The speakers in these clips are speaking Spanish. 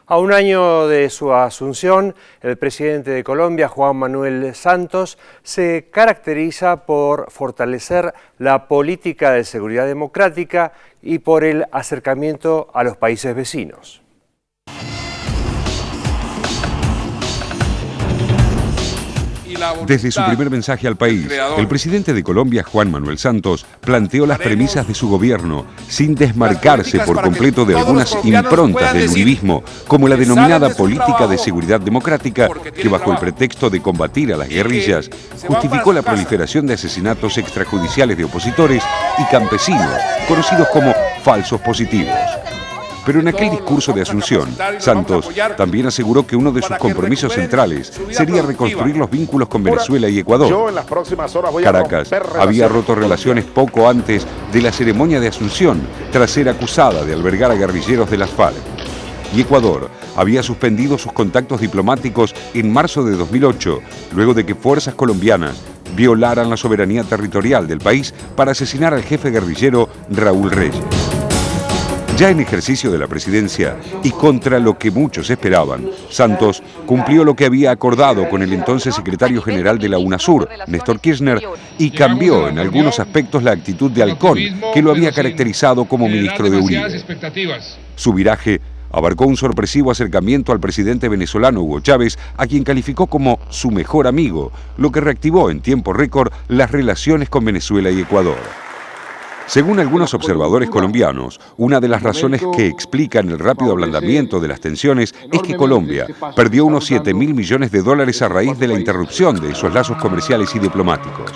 A un año de su asunción, el presidente de Colombia, Juan Manuel Santos, se caracteriza por fortalecer la política de seguridad democrática y por el acercamiento a los países vecinos. Desde su primer mensaje al país, el presidente de Colombia, Juan Manuel Santos, planteó las premisas de su gobierno sin desmarcarse por completo de algunas improntas del uribismo, como la denominada política de seguridad democrática, que bajo el pretexto de combatir a las guerrillas, justificó la proliferación de asesinatos extrajudiciales de opositores y campesinos, conocidos como falsos positivos. Pero en aquel discurso de Asunción, Santos también aseguró que uno de sus compromisos centrales sería reconstruir los vínculos con Venezuela y Ecuador. Caracas había roto relaciones poco antes de la ceremonia de Asunción, tras ser acusada de albergar a guerrilleros de las FARC. Y Ecuador había suspendido sus contactos diplomáticos en marzo de 2008, luego de que fuerzas colombianas violaran la soberanía territorial del país para asesinar al jefe guerrillero Raúl Reyes. Ya en ejercicio de la presidencia y contra lo que muchos esperaban, Santos cumplió lo que había acordado con el entonces secretario general de la UNASUR, Néstor Kirchner, y cambió en algunos aspectos la actitud de halcón que lo había caracterizado como ministro de Uribe. Su viraje abarcó un sorpresivo acercamiento al presidente venezolano Hugo Chávez, a quien calificó como su mejor amigo, lo que reactivó en tiempo récord las relaciones con Venezuela y Ecuador. Según algunos observadores colombianos, una de las razones que explican el rápido ablandamiento de las tensiones es que Colombia perdió unos $7.000 millones a raíz de la interrupción de esos lazos comerciales y diplomáticos.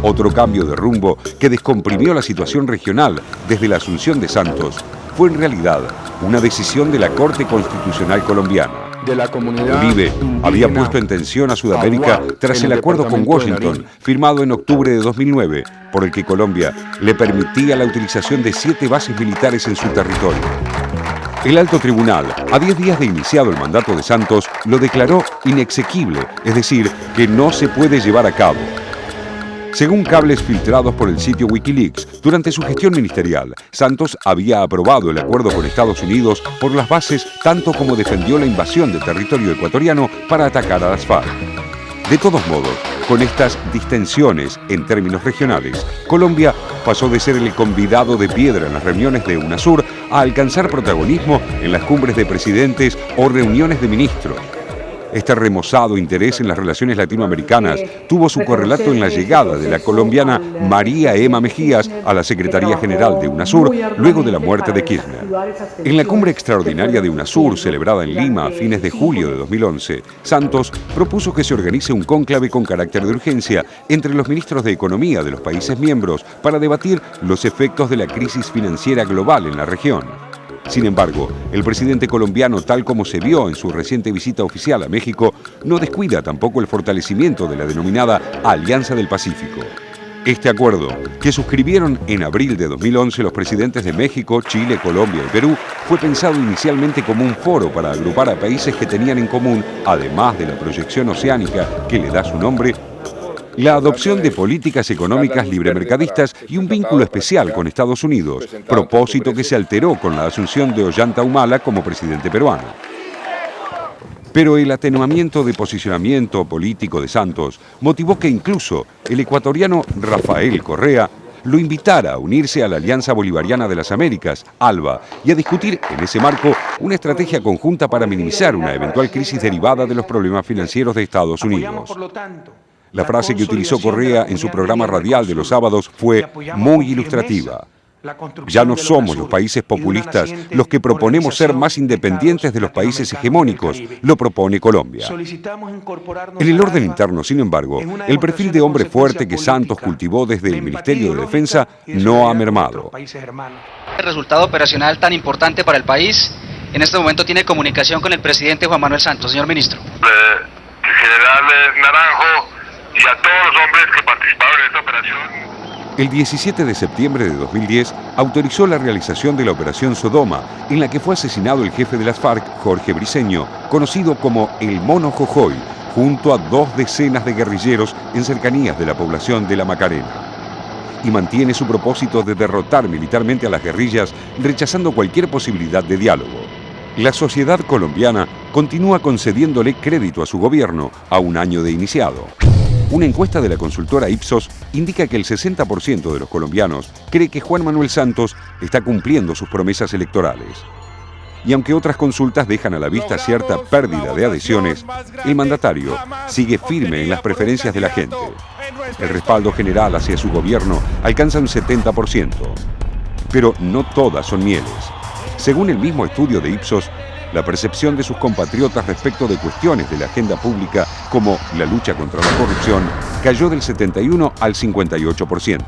Otro cambio de rumbo que descomprimió la situación regional desde la asunción de Santos fue en realidad una decisión de la Corte Constitucional colombiana. Uribe había puesto en tensión a Sudamérica tras el acuerdo con Washington, firmado en octubre de 2009, por el que Colombia le permitía la utilización de 7 bases militares en su territorio. El alto tribunal, a 10 días de iniciado el mandato de Santos, lo declaró inexequible, es decir, que no se puede llevar a cabo. Según cables filtrados por el sitio Wikileaks, durante su gestión ministerial, Santos había aprobado el acuerdo con Estados Unidos por las bases, tanto como defendió la invasión del territorio ecuatoriano para atacar a las FARC. De todos modos, con estas distensiones en términos regionales, Colombia pasó de ser el convidado de piedra en las reuniones de UNASUR a alcanzar protagonismo en las cumbres de presidentes o reuniones de ministros. Este remozado interés en las relaciones latinoamericanas tuvo su correlato en la llegada de la colombiana María Emma Mejías a la Secretaría General de UNASUR luego de la muerte de Kirchner. En la cumbre extraordinaria de UNASUR, celebrada en Lima a fines de julio de 2011, Santos propuso que se organice un cónclave con carácter de urgencia entre los ministros de Economía de los países miembros para debatir los efectos de la crisis financiera global en la región. Sin embargo, el presidente colombiano, tal como se vio en su reciente visita oficial a México, no descuida tampoco el fortalecimiento de la denominada Alianza del Pacífico. Este acuerdo, que suscribieron en abril de 2011 los presidentes de México, Chile, Colombia y Perú, fue pensado inicialmente como un foro para agrupar a países que tenían en común, además de la proyección oceánica que le da su nombre, la adopción de políticas económicas libremercadistas y un vínculo especial con Estados Unidos, propósito que se alteró con la asunción de Ollanta Humala como presidente peruano. Pero el atenuamiento de posicionamiento político de Santos motivó que incluso el ecuatoriano Rafael Correa lo invitara a unirse a la Alianza Bolivariana de las Américas, ALBA, y a discutir en ese marco una estrategia conjunta para minimizar una eventual crisis derivada de los problemas financieros de Estados Unidos. La frase que utilizó Correa en su programa radial de los sábados fue muy ilustrativa. Ya no somos los países populistas los que proponemos ser más independientes de los países hegemónicos, lo propone Colombia. En el orden interno, sin embargo, el perfil de hombre fuerte que Santos cultivó desde el Ministerio de Defensa no ha mermado. El resultado operacional tan importante para el país, en este momento tiene comunicación con el presidente Juan Manuel Santos. Señor ministro. General Naranjo y a todos los hombres que participaron en esta operación. El 17 de septiembre de 2010 autorizó la realización de la Operación Sodoma, en la que fue asesinado el jefe de las FARC, Jorge Briceño, conocido como el Mono Jojoy, junto a 2 decenas de guerrilleros en cercanías de la población de La Macarena. Y mantiene su propósito de derrotar militarmente a las guerrillas, rechazando cualquier posibilidad de diálogo. La sociedad colombiana continúa concediéndole crédito a su gobierno a un año de iniciado. Una encuesta de la consultora Ipsos indica que el 60% de los colombianos cree que Juan Manuel Santos está cumpliendo sus promesas electorales. Y aunque otras consultas dejan a la vista cierta pérdida de adhesiones, el mandatario sigue firme en las preferencias de la gente. El respaldo general hacia su gobierno alcanza un 70%. Pero no todas son mieles. Según el mismo estudio de Ipsos, la percepción de sus compatriotas respecto de cuestiones de la agenda pública, como la lucha contra la corrupción, cayó del 71 al 58%.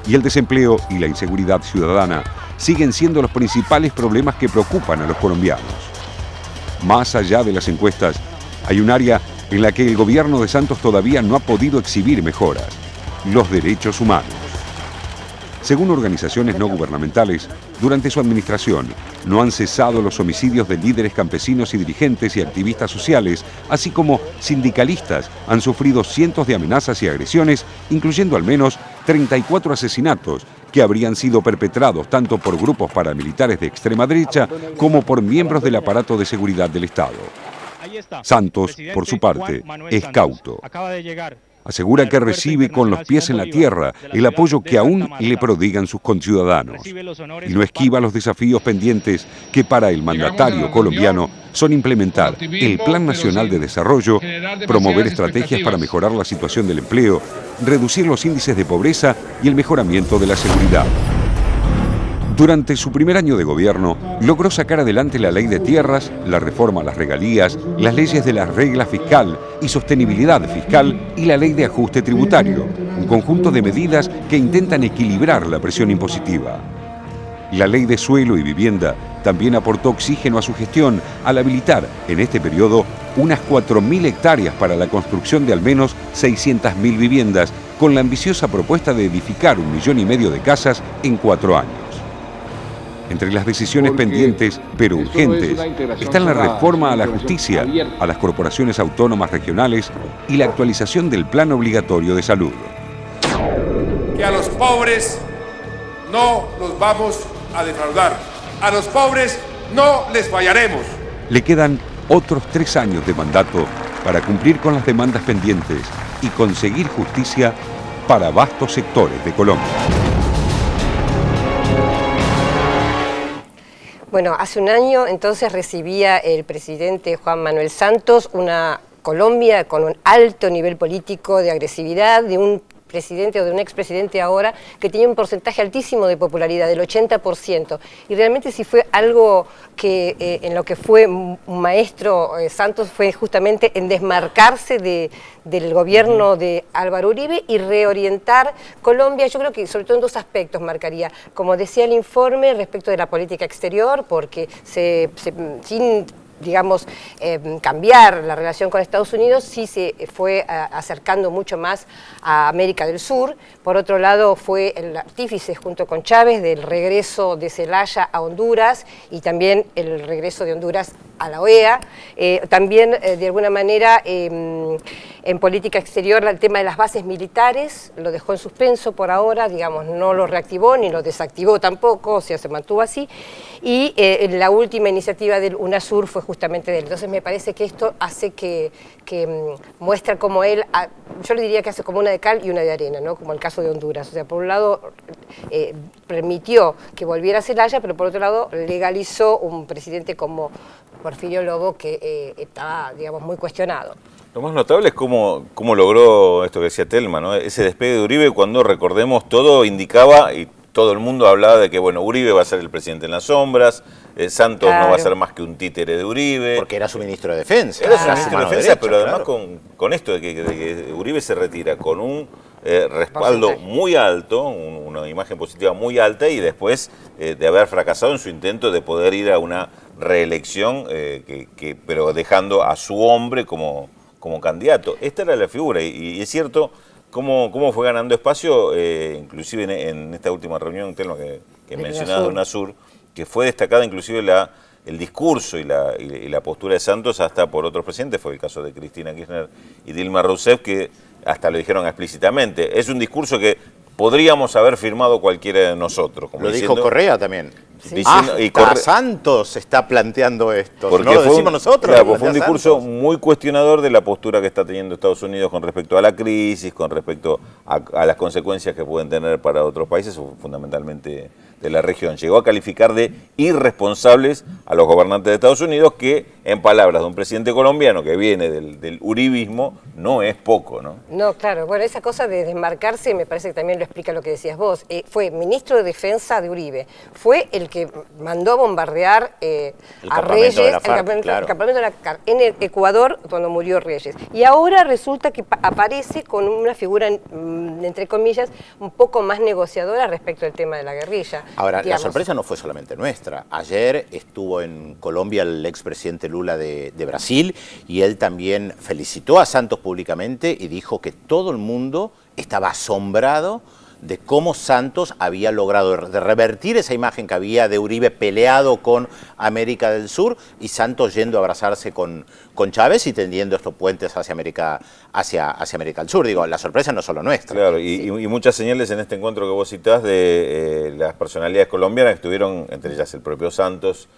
Y el desempleo y la inseguridad ciudadana siguen siendo los principales problemas que preocupan a los colombianos. Más allá de las encuestas, hay un área en la que el gobierno de Santos todavía no ha podido exhibir mejoras: los derechos humanos. Según organizaciones no gubernamentales, durante su administración no han cesado los homicidios de líderes campesinos y dirigentes y activistas sociales, así como sindicalistas han sufrido cientos de amenazas y agresiones, incluyendo al menos 34 asesinatos que habrían sido perpetrados tanto por grupos paramilitares de extrema derecha como por miembros del aparato de seguridad del Estado. Santos, por su parte, es cauto. Asegura que recibe con los pies en la tierra el apoyo que aún le prodigan sus conciudadanos y no esquiva los desafíos pendientes que para el mandatario colombiano son implementar el Plan Nacional de Desarrollo, promover estrategias para mejorar la situación del empleo, reducir los índices de pobreza y el mejoramiento de la seguridad. Durante su primer año de gobierno, logró sacar adelante la ley de tierras, la reforma a las regalías, las leyes de la regla fiscal y sostenibilidad fiscal y la ley de ajuste tributario, un conjunto de medidas que intentan equilibrar la presión impositiva. La ley de suelo y vivienda también aportó oxígeno a su gestión al habilitar, en este periodo, unas 4.000 hectáreas para la construcción de al menos 600.000 viviendas, con la ambiciosa propuesta de edificar 1,5 millones de casas en 4 años. Entre las decisiones pendientes, pero urgentes, están la reforma a la justicia, a las corporaciones autónomas regionales y la actualización del Plan Obligatorio de Salud. Que a los pobres no los vamos a defraudar. A los pobres no les fallaremos. Le quedan otros 3 años de mandato para cumplir con las demandas pendientes y conseguir justicia para vastos sectores de Colombia. Bueno, hace un año entonces recibía el presidente Juan Manuel Santos una Colombia con un alto nivel político de agresividad, de un presidente o de un expresidente ahora que tenía un porcentaje altísimo de popularidad, del 80%. Y realmente si fue algo que en lo que fue un maestro Santos fue justamente en desmarcarse del gobierno de Álvaro Uribe y reorientar Colombia. Yo creo que sobre todo en 2 aspectos marcaría, como decía el informe, respecto de la política exterior, porque sin digamos, cambiar la relación con Estados Unidos, sí se fue acercando mucho más a América del Sur. Por otro lado, fue el artífice junto con Chávez del regreso de Zelaya a Honduras y también el regreso de Honduras a la OEA. También, de alguna manera, en política exterior, el tema de las bases militares lo dejó en suspenso por ahora, digamos, no lo reactivó ni lo desactivó tampoco, o sea, se mantuvo así. Y la última iniciativa del UNASUR fue justamente de él. Entonces me parece que esto hace que muestra como él, yo le diría que hace como una de cal y una de arena, ¿no? Como el caso de Honduras. O sea, por un lado permitió que volviera a Zelaya, pero por otro lado legalizó un presidente como Porfirio Lobo que estaba, digamos, muy cuestionado. Lo más notable es cómo logró esto que decía Telma, ¿no? Ese despegue de Uribe, cuando recordemos todo indicaba y todo el mundo hablaba de que, bueno, Uribe va a ser el presidente en las sombras, Santos no va a ser más que un títere de Uribe. Porque era su ministro de Defensa. Era su ministro de Defensa, pero además con esto de que Uribe se retira con un respaldo muy alto, una imagen positiva muy alta, y después de haber fracasado en su intento de poder ir a una reelección, pero dejando a su hombre como candidato. Esta era la figura, y es cierto cómo fue ganando espacio, inclusive en esta última reunión, Telma, que mencionaba de UNASUR, que fue destacada inclusive el discurso y la postura de Santos hasta por otros presidentes. Fue el caso de Cristina Kirchner y Dilma Rousseff, que hasta lo dijeron explícitamente. Es un discurso que podríamos haber firmado cualquiera de nosotros. Como lo diciendo, dijo Correa también. Sí. Diciendo, Santos está planteando esto, porque no lo decimos nosotros. Claro, fue un discurso muy cuestionador de la postura que está teniendo Estados Unidos con respecto a la crisis, con respecto a las consecuencias que pueden tener para otros países, fundamentalmente de la región. Llegó a calificar de irresponsables a los gobernantes de Estados Unidos, que en palabras de un presidente colombiano que viene del uribismo, no es poco, ¿no? No, claro. Bueno, esa cosa de desmarcarse me parece que también lo explica lo que decías vos. Fue ministro de Defensa de Uribe. Fue el que mandó a bombardear a Reyes, el campamento de la FARC, en el Ecuador, cuando murió Reyes. Y ahora resulta que aparece con una figura, entre comillas, un poco más negociadora respecto al tema de la guerrilla. Ahora, digamos. la sorpresa no fue solamente nuestra. Ayer estuvo en Colombia el expresidente Lula de Brasil, y él también felicitó a Santos públicamente y dijo que todo el mundo estaba asombrado de cómo Santos había logrado de revertir esa imagen que había de Uribe peleado con América del Sur, y Santos yendo a abrazarse con Chávez y tendiendo estos puentes hacia América del Sur. Digo, la sorpresa no es solo nuestra. Claro, y muchas señales en este encuentro que vos citás de las personalidades colombianas que estuvieron, entre ellas el propio Santos,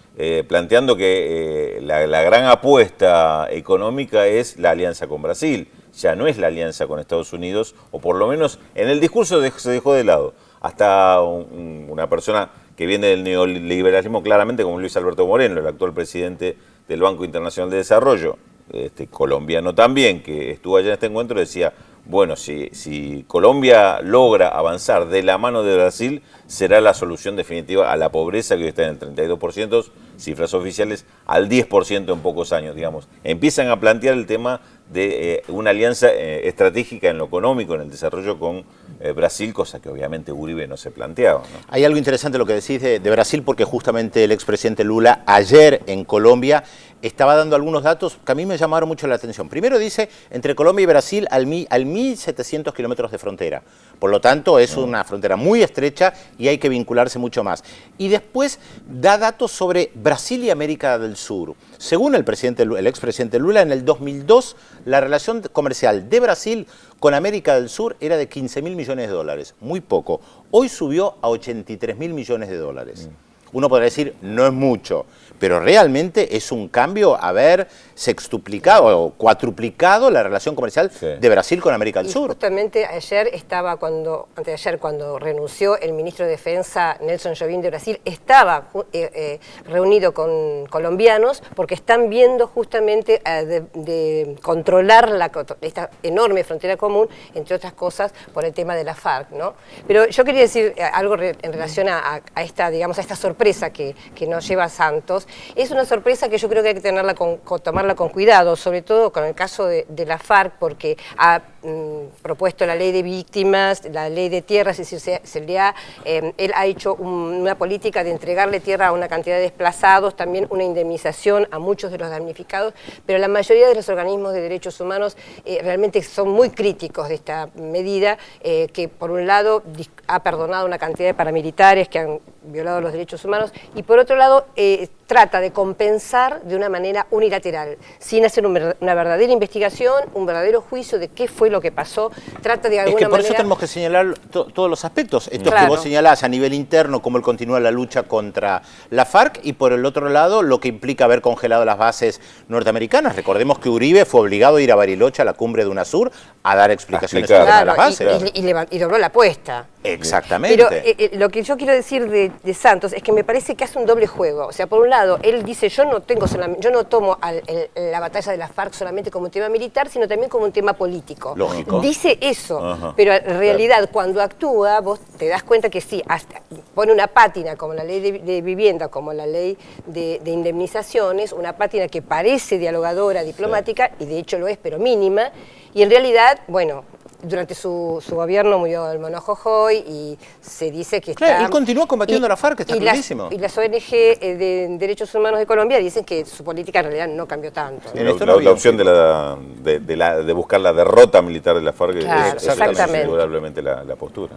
planteando que la gran apuesta económica es la alianza con Brasil. Ya no es la alianza con Estados Unidos, o por lo menos en el discurso se dejó de lado. Hasta una persona que viene del neoliberalismo claramente, como Luis Alberto Moreno, el actual presidente del Banco Internacional de Desarrollo, colombiano también, que estuvo allá en este encuentro, decía, bueno, si Colombia logra avanzar de la mano de Brasil, será la solución definitiva a la pobreza, que hoy está en el 32%, cifras oficiales, al 10% en pocos años, digamos. Empiezan a plantear el tema de una alianza estratégica en lo económico, en el desarrollo con Brasil, cosa que obviamente Uribe no se planteaba, ¿no? Hay algo interesante lo que decís de Brasil, porque justamente el expresidente Lula ayer en Colombia estaba dando algunos datos que a mí me llamaron mucho la atención. Primero dice, entre Colombia y Brasil al 1.700 kilómetros de frontera. Por lo tanto, es una frontera muy estrecha y hay que vincularse mucho más. Y después da datos sobre Brasil y América del Sur. Según el expresidente Lula, en el 2002, la relación comercial de Brasil con América del Sur era de 15.000 millones de dólares. Muy poco. Hoy subió a 83.000 millones de dólares. Uno podrá decir, no es mucho, pero realmente es un cambio haber sextuplicado o cuatruplicado la relación comercial de Brasil con América del Sur. Justamente antes de ayer, cuando renunció el ministro de Defensa, Nelson Jobim de Brasil, estaba reunido con colombianos, porque están viendo justamente de controlar esta enorme frontera común, entre otras cosas, por el tema de la FARC, ¿no? Pero yo quería decir algo en relación a esta, digamos, a esta sorpresa que nos lleva Santos. Es una sorpresa que yo creo que hay que tomarla con cuidado, sobre todo con el caso de la FARC, porque ha propuesto la ley de víctimas, la ley de tierras, es decir, él ha hecho una política de entregarle tierra a una cantidad de desplazados, también una indemnización a muchos de los damnificados, pero la mayoría de los organismos de derechos humanos realmente son muy críticos de esta medida, que por un lado ha perdonado una cantidad de paramilitares que han violado los derechos humanos, y por otro lado trata de compensar de una manera unilateral, sin hacer una verdadera investigación, un verdadero juicio de qué fue lo que pasó. Trata de alguna manera... Por eso tenemos que señalar todos los aspectos. Esto claro, que vos señalás a nivel interno, cómo él continúa la lucha contra la FARC, y por el otro lado, lo que implica haber congelado las bases norteamericanas. Recordemos que Uribe fue obligado a ir a Bariloche, a la cumbre de UNASUR, a dar explicaciones sobre las bases. Y dobló la apuesta. Exactamente. Pero lo que yo quiero decir de Santos es que me parece que hace un doble juego. O sea, por un lado, él dice, yo no tomo la batalla de la FARC solamente como un tema militar, sino también como un tema político. Lógico. Dice eso, pero en realidad cuando actúa, vos te das cuenta que sí, hasta pone una pátina como la ley de vivienda, como la ley de indemnizaciones, una pátina que parece dialogadora, diplomática, y de hecho lo es, pero mínima, y en realidad, bueno... Durante su gobierno murió el Mono Jojoy y se dice que claro, él continúa combatiendo a la FARC, está clarísimo. Y las ONG de Derechos Humanos de Colombia dicen que su política en realidad no cambió tanto. Sí, la opción de buscar la derrota militar de la FARC, claro, es indudablemente la postura.